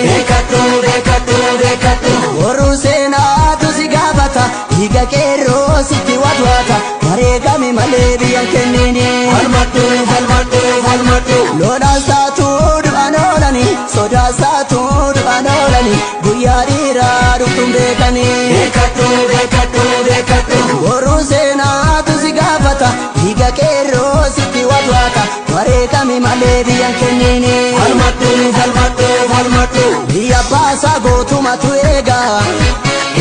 Bekatu, bekatu, bekatu. Orusena tusigabata, higa kero siti watwata. Marekami malebi yankenini. Falmatu, falmatu, falmatu. Loda satu duanolani, soda satu duanolani. Guyarira dukum bekani. Bekatu, bekatu, bekatu. Orusena tusigabata, higa kero siti watwata. Marekami malebi yankenini. Falmatu, falmatu, falmatu. Biya basa gotuma tuega.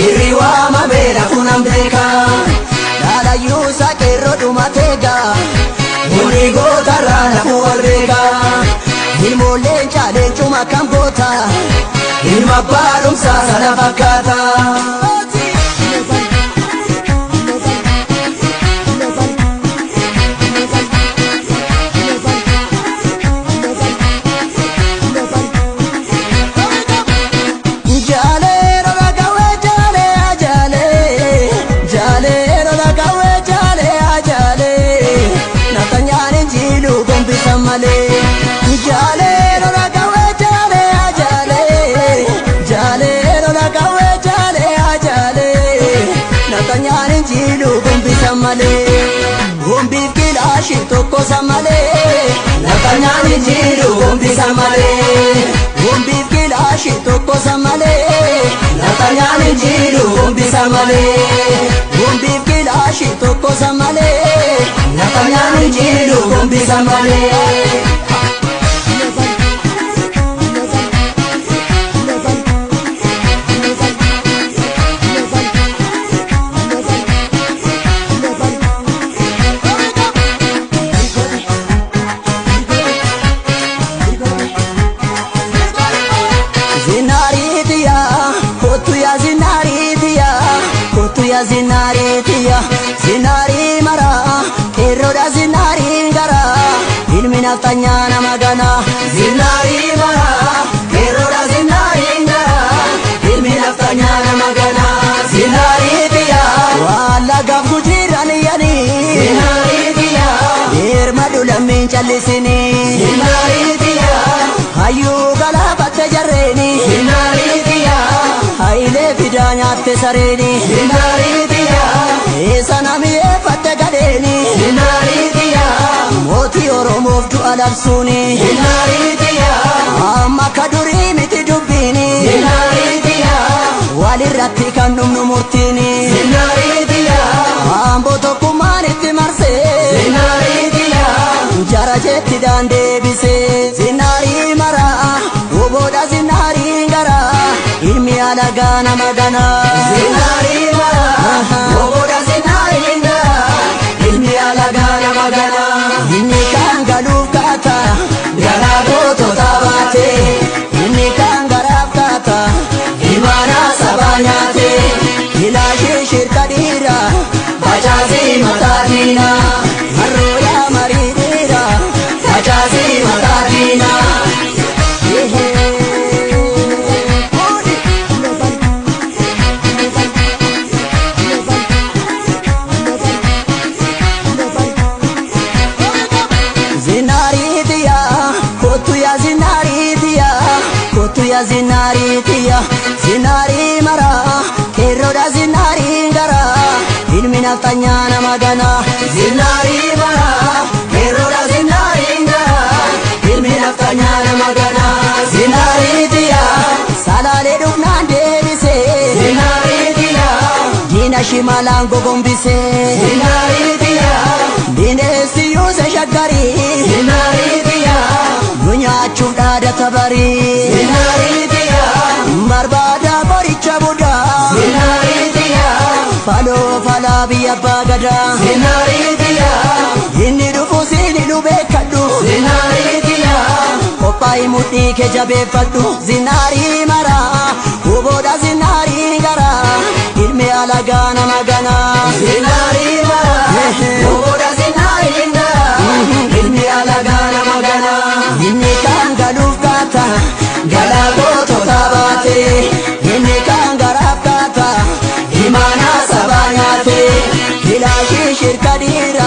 Iriwa mabera kunambeka. Dala yusa kero dumatega. Unigo tarana kuwalbeka. Ilmoleen chaaleen cuma kan goota. Ilma barumsa sana fakkaata. Gombi kilashi toko samale. Nakanyani jiru gombi samale. Gombi kilashi toko samale. Nakanyani jiru gombi samale. Gombi kilashi toko samale. Nakanyani jiru gombi samale. Zinari mara, keroda zinari gara. Ilmi naftanya nama gana. Zinari mara, keroda zinari gara. Ilmi naftanya nama gana. Zinari tiya, wala gabgu jiran yani. Zinari tiya, irmadu lamin chalisini. Zinari tiya, hayu gala batte jarreni. Zinari tiya, haile fidanya te sareni. Zinari tiya, esanami fatte gadeni. Zinari tiya, moti oromof du'a labsuni. Zinari tiya, amma kaduri miti dubbini. Zinari tiya, walirratti kan dhumnu murtini. Zinari tiya, ambo tokkummaan itti marse. Zinari tiya, jara jetti daandeebise. Zinaarii mara oboodha zinaarii gara. Ilmi alagaa nama gana. Zinari mara, oboodha zinari gara. Ilmi alagaa nama gana. Inni kan galuuf kaata. Garaa gootota baate. Inni kan garaaf kaata. Imaana sabaa nyaate. Ilaashee shirka dhiira. Facaasii mataa diina. Harrooyaa marii dhiira. Facaasii mataa diina. Zinaarii tiya, kootu yaa zinaarii tiya. Kootu yaa zinaarii tiya. Zinaarii mara, keroda zinaarii gara. Ilmi naftanya nama gana. Zinari mara, keroda zinari gara. Ilmi naftanya nama gana. Zinaarii tiya, salaalee dhufnaan deebise. Zinari tiya, Diina shimalaan gogombise. Zinari tiya, Bineensi yuuse shaggarii. Zinari tiya, Nu nyaachuuf dhaadata barii. Zinari tiya, Barbaada qoricha budaa. Zinari tiya, Faloo falaa biyya abbaa gadaa. Zinari tiya, Inni dhufu siini nu beekadhu. Zinari tiya, Qophaa'i mudhii kee jabeeffadhu. Zinaarii mara, oboodha zinaarii gara. Ilmi alagaa nama gana. Zinari mara, oboodha zinari gara. Ilmi alagaa nama gana. Inni kan galuuf kaata. Garaa gootota baate. Inni kan garaaf kaata. Imaana sabaa nyaate. Ilaashee shirka dhiira.